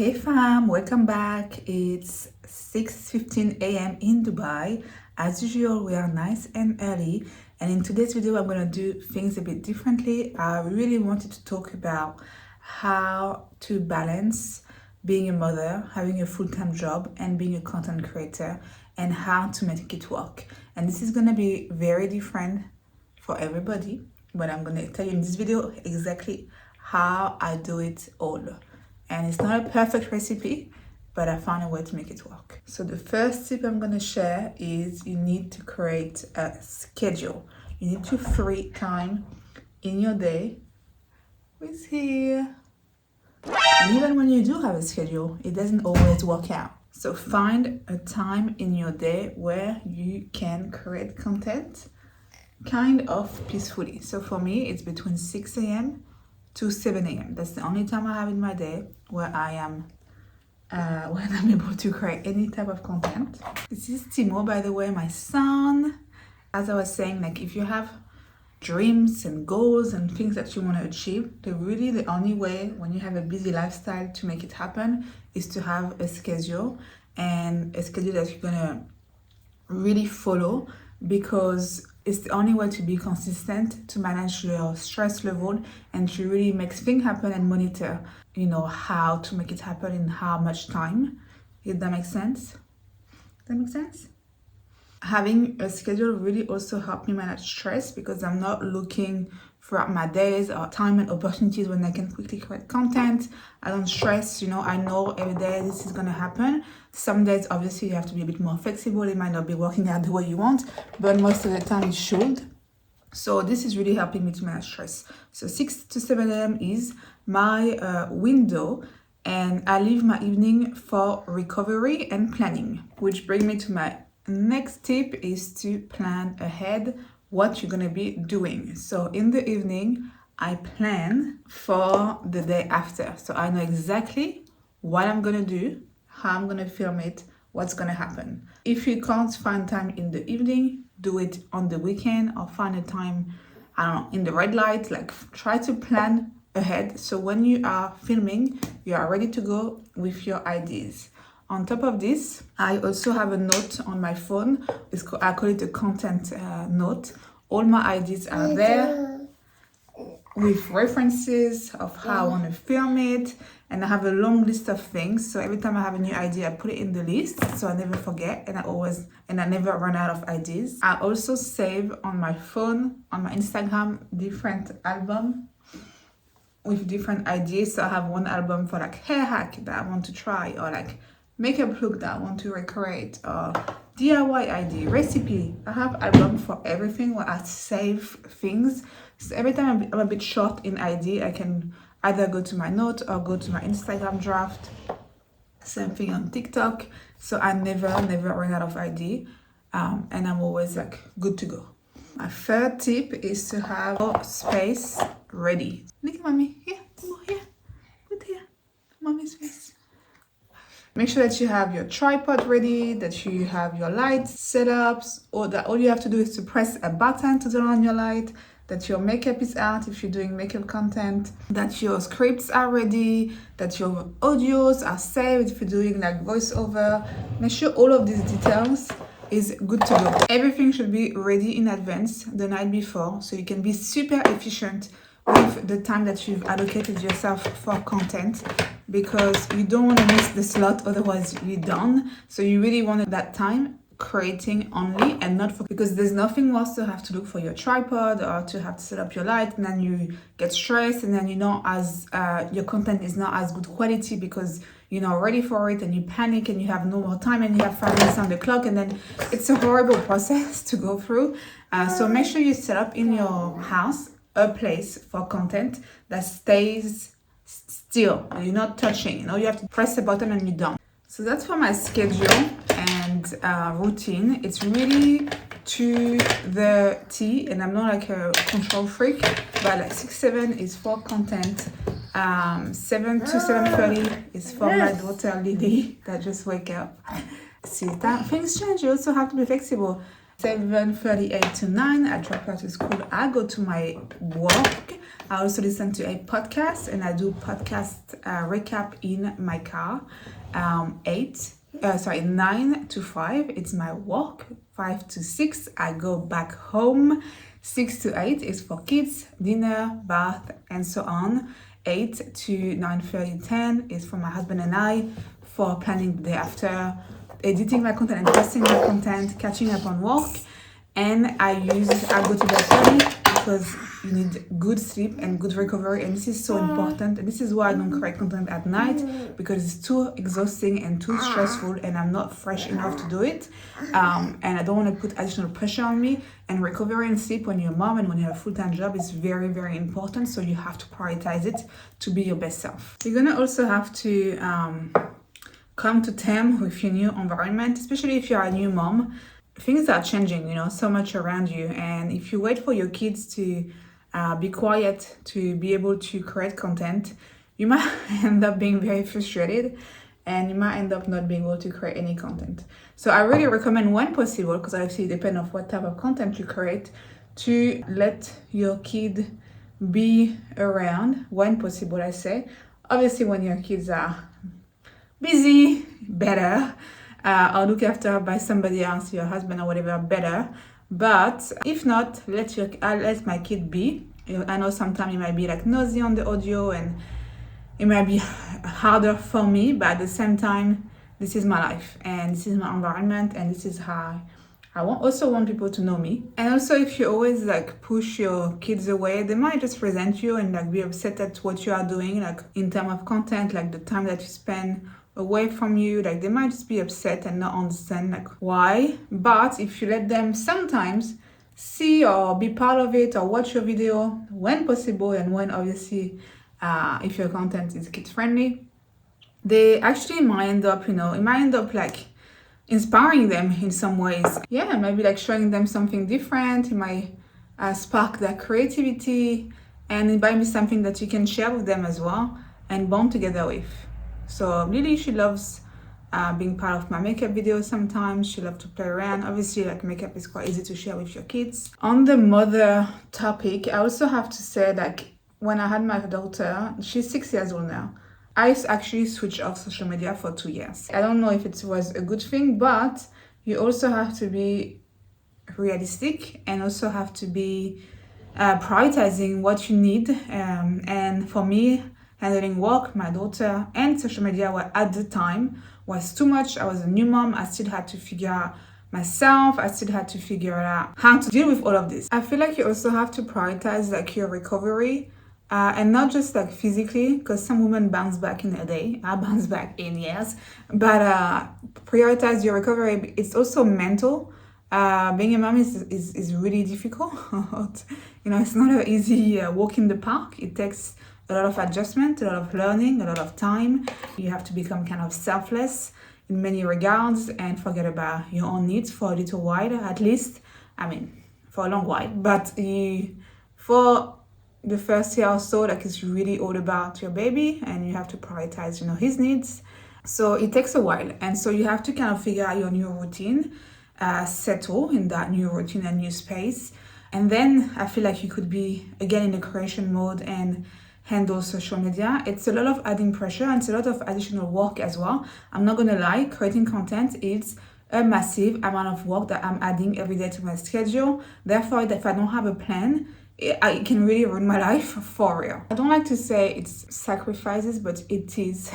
Hey fam, welcome back. It's 6:15 a.m. in Dubai. As usual, we are nice and early. And in today's video, I'm going to do things a bit differently. I really wanted to talk about how to balance being a mother, having a full-time job, and being a content creator, and how to make it work. And this is going to be very different for everybody, but I'm going to tell you in this video exactly how I do it all. And it's not a perfect recipe, but I found a way to make it work. So the first tip I'm going to share is you need to create a schedule. You need to free time in your day. Who's here? And even when you do have a schedule, it doesn't always work out. So find a time in your day where you can create content kind of peacefully. So for me, it's between 6 a.m. to 7 a.m. That's the only time I have in my day where I am when I'm able to create any type of content. This is Timo, by the way, my son. As I was saying, like if you have dreams and goals and things that you want to achieve, the only way when you have a busy lifestyle to make it happen is to have a schedule, and a schedule that you're gonna really follow, because it's the only way to be consistent, to manage your stress level, and to really make things happen and monitor, how to make it happen in how much time. If that makes sense? Having a schedule really also helped me manage stress, because I'm not looking throughout my days or time and opportunities when I can quickly create content. I don't stress, I know every day this is gonna happen. Some days, obviously, you have to be a bit more flexible. It might not be working out the way you want, but most of the time it should. So this is really helping me to manage stress. So 6 to 7 a.m. is my window, and I leave my evening for recovery and planning, which brings me to my next tip, is to plan ahead what you're going to be doing. So in the evening, I plan for the day after. So I know exactly what I'm going to do, how I'm going to film it, what's going to happen. If you can't find time in the evening, do it on the weekend, or find a time, in the red light. Like, try to plan ahead, so when you are filming, you are ready to go with your ideas. On top of this, I also have a note on my phone. I call it a content note. All my ideas are there with references of how I want to film it. And I have a long list of things. So every time I have a new idea, I put it in the list so I never forget, and I never run out of ideas. I also save on my phone, on my Instagram, different albums with different ideas. So I have one album for like hair hack that I want to try, or like makeup look that I want to recreate, or DIY idea, recipe. I have album for everything where I save things. So every time I'm a bit short in idea, I can either go to my note or go to my Instagram draft. Same thing on TikTok. So I never run out of idea, and I'm always like good to go. My third tip is to have your space ready. Look at mommy, here, here, good here, mommy's face. Make sure that you have your tripod ready, that you have your lights set up, or that all you have to do is to press a button to turn on your light, that your makeup is out if you're doing makeup content, that your scripts are ready, that your audios are saved if you're doing like voiceover. Make sure all of these details is good to go. Everything should be ready in advance the night before, so you can be super efficient with the time that you've allocated yourself for content, because you don't want to miss the slot, otherwise you're done. So you really wanted that time creating only, and not for, because there's nothing worse to have to look for your tripod or to have to set up your light, and then you get stressed, and then your content is not as good quality because you're not ready for it, and you panic, and you have no more time, and you have 5 minutes on the clock, and then it's a horrible process to go through. So make sure you set up in your house a place for content that stays still, and you're not touching. You have to press a button and you're done. So that's for my schedule and routine. It's really to the T, and I'm not like a control freak, but like 6-7 is for content. 7 to 7:30 is for my daughter Lily that just wake up. See, that things change. You also have to be flexible. 7:38 to 9, I drop her to school. I go to my work. I also listen to a podcast, and I do podcast recap in my car. 9 to 5, it's my work. 5 to 6, I go back home. 6 to 8 is for kids, dinner, bath, and so on. 8 to 9:30, 10 is for my husband and I for planning the day after, editing my content and posting my content, catching up on work. And I go to bed early because you need good sleep and good recovery, and this is so important. And this is why I don't create content at night, because it's too exhausting and too stressful, and I'm not fresh enough to do it. And I don't want to put additional pressure on me. And recovery and sleep when you're a mom and when you have a full-time job is very, very important. So you have to prioritize it to be your best self. You're gonna also have to come to terms with your new environment, especially if you're a new mom. Things are changing, so much around you. And if you wait for your kids to be quiet to be able to create content, you might end up being very frustrated, and you might end up not being able to create any content. So I really recommend, when possible, because obviously it depends on what type of content you create, to let your kid be around when possible, I say. Obviously, when your kids are busy, better. Or look after by somebody else, your husband or whatever, better. But if not, let my kid be. I know sometimes it might be like noisy on the audio, and it might be harder for me, but at the same time, this is my life and this is my environment, and this is how I also want people to know me. And also, if you always push your kids away, they might just resent you and be upset at what you are doing, in terms of content, the time that you spend away from you. They might just be upset and not understand why. But if you let them sometimes see or be part of it or watch your video when possible, and when obviously if your content is kid friendly, they actually might end up, it might end up inspiring them in some ways. Yeah, maybe showing them something different. It might spark their creativity, and it might be something that you can share with them as well and bond together with. So Lily, she loves being part of my makeup videos sometimes. She loves to play around. Obviously, makeup is quite easy to share with your kids. On the mother topic, I also have to say when I had my daughter, she's 6 years old now, I actually switched off social media for 2 years. I don't know if it was a good thing, but you also have to be realistic and also have to be prioritizing what you need. And for me, handling work, my daughter, and social media at the time was too much. I was a new mom. I still had to figure out myself. I still had to figure out how to deal with all of this. I feel you also have to prioritize your recovery, and not just physically, because some women bounce back in a day. I bounce back in years. But prioritize your recovery. It's also mental. Being a mom is really difficult. It's not an easy walk in the park. It takes a lot of adjustment, a lot of learning, a lot of time. You have to become kind of selfless in many regards and forget about your own needs for a little while, at least. For a long while. But for the first year or so, it's really all about your baby, and you have to prioritize, his needs. So it takes a while. And so you have to kind of figure out your new routine, settle in that new routine and new space. And then I feel you could be again in the creation mode and handle social media. It's a lot of adding pressure, and it's a lot of additional work as well. I'm not gonna lie, creating content is a massive amount of work that I'm adding every day to my schedule. Therefore, if I don't have a plan, it can really ruin my life for real. I don't like to say it's sacrifices, but it is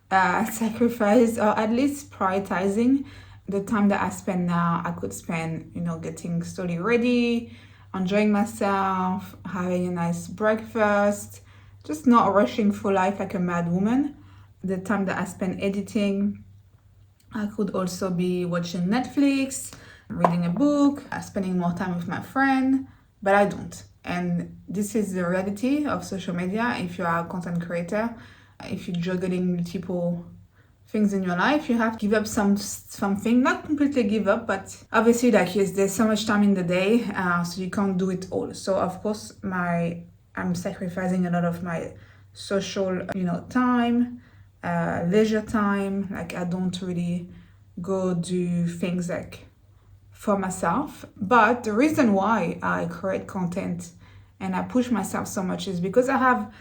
sacrifice, or at least prioritizing the time that I spend now. I could spend, getting slowly ready, enjoying myself, having a nice breakfast, just not rushing through life like a mad woman. The time that I spend editing, I could also be watching Netflix, reading a book, spending more time with my friend, but I don't. And this is the reality of social media. If you are a content creator, if you're juggling multiple things in your life, you have to give up something, not completely give up, but obviously yes, there's so much time in the day, so you can't do it all. So of course I'm sacrificing a lot of my social time, leisure time. I don't really go do things for myself. But the reason why I create content and I push myself so much is because I have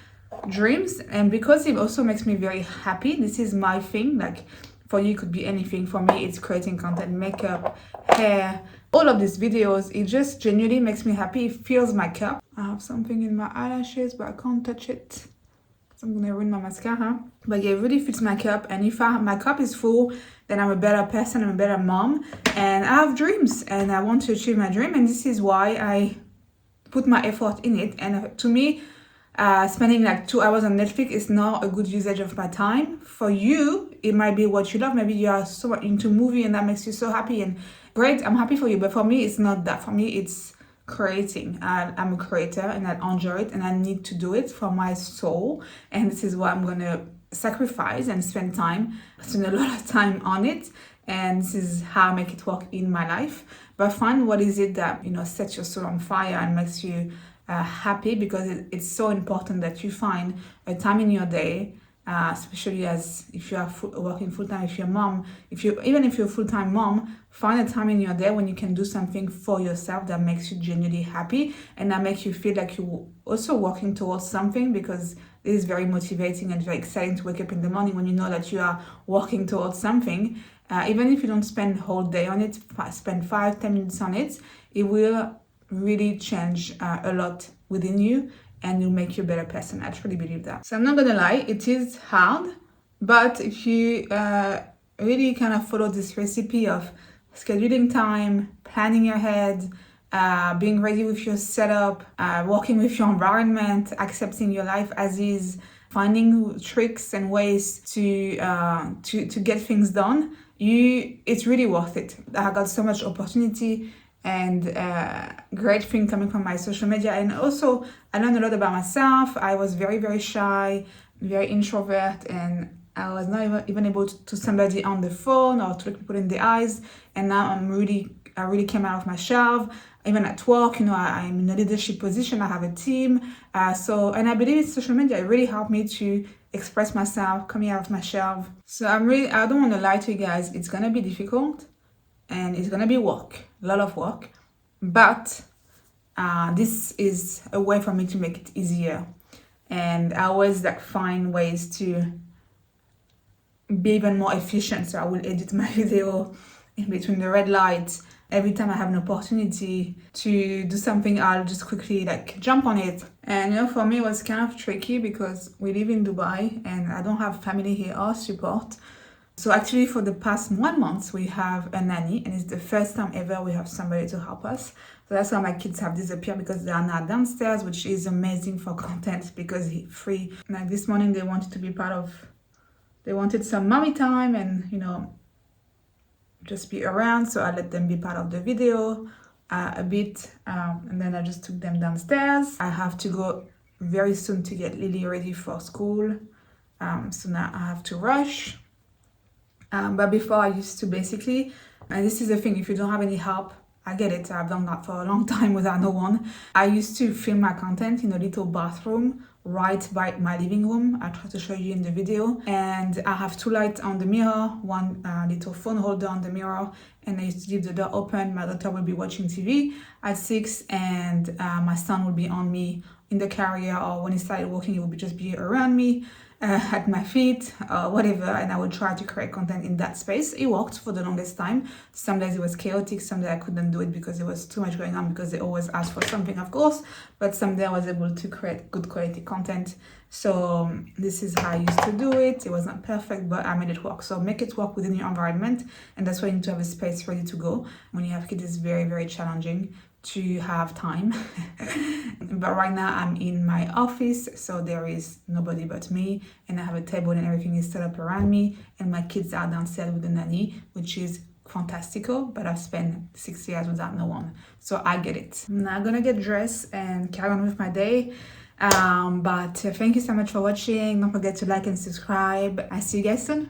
dreams, and because it also makes me very happy. This is my thing. Like for you, it could be anything. For me, it's creating content, makeup, hair, all of these videos. It just genuinely makes me happy. It fills my cup. I have something in my eyelashes, but I can't touch it. I'm gonna ruin my mascara. But yeah, it really fits my cup, and if my cup is full, then I'm a better person, I'm a better mom, and I have dreams, and I want to achieve my dream, and this is why I put my effort in it. And to me, spending like 2 hours on Netflix is not a good usage of my time. For you, it might be what you love. Maybe you are so into movie and that makes you so happy, and great, I'm happy for you. But for me, it's not that. For me, it's creating. I'm a creator and I enjoy it, and I need to do it for my soul, and this is why I'm gonna sacrifice and spend a lot of time on it, and this is how I make it work in my life. But find what is it that sets your soul on fire and makes you happy, because it's so important that you find a time in your day, especially as if you are working full-time, if you're a mom, even if you're a full-time mom, find a time in your day when you can do something for yourself that makes you genuinely happy, and that makes you feel like you're also working towards something, because it is very motivating and very exciting to wake up in the morning when you know that you are working towards something. Even if you don't spend the whole day on it, spend 5-10 minutes on it, it will really change a lot within you, and you'll make you a better person. I truly believe that. So I'm not gonna lie, it is hard, but if you really kind of follow this recipe of scheduling time, planning ahead, being ready with your setup, working with your environment, accepting your life as is, finding tricks and ways to get things done, it's really worth it. I got so much opportunity and great thing coming from my social media, and also I learned a lot about myself. I was very, very shy, very introvert, and I was not even able to somebody on the phone or to look people in the eyes. And now I really came out of my shell. Even at work, I'm in a leadership position. I have a team. And I believe social media, it really helped me to express myself, coming out of my shell. So I don't want to lie to you guys. It's gonna be difficult, and it's gonna be work, a lot of work. But this is a way for me to make it easier. And I always find ways to be even more efficient. So I will edit my video in between the red lights. Every time I have an opportunity to do something, I'll just quickly jump on it. And for me, it was kind of tricky because we live in Dubai and I don't have family here or support. So actually for the past 1 month, we have a nanny, and it's the first time ever we have somebody to help us. So that's why my kids have disappeared, because they are now downstairs, which is amazing for content because it's free. Like this morning, they wanted some mommy time and, just be around. So I let them be part of the video a bit. And then I just took them downstairs. I have to go very soon to get Lily ready for school. So now I have to rush. But before I used to basically, and this is the thing, if you don't have any help, I get it, I've done that for a long time without no one. I used to film my content in a little bathroom right by my living room. I try to show you in the video. And I have 2 lights on the mirror, one little phone holder on the mirror, and I used to leave the door open. My daughter will be watching TV at 6, and my son will be on me in the carrier, or when he started walking, he would just be around me. At my feet or whatever, and I would try to create content in that space. It worked for the longest time. Some days it was chaotic, some days I couldn't do it because there was too much going on, because they always ask for something, of course, but someday I was able to create good quality content. So this is how I used to do it. It was not perfect, but I made it work. So make it work within your environment, and that's why you need to have a space ready to go. When you have kids, it's very, very challenging to have time. But right now I'm in my office, so there is nobody but me, and I have a table and everything is set up around me, and my kids are downstairs with the nanny, which is fantastical, but I've spent 6 years without no one, so I get it. I'm now gonna get dressed and carry on with my day. But thank you so much for watching. Don't forget to like and subscribe. I see you guys soon.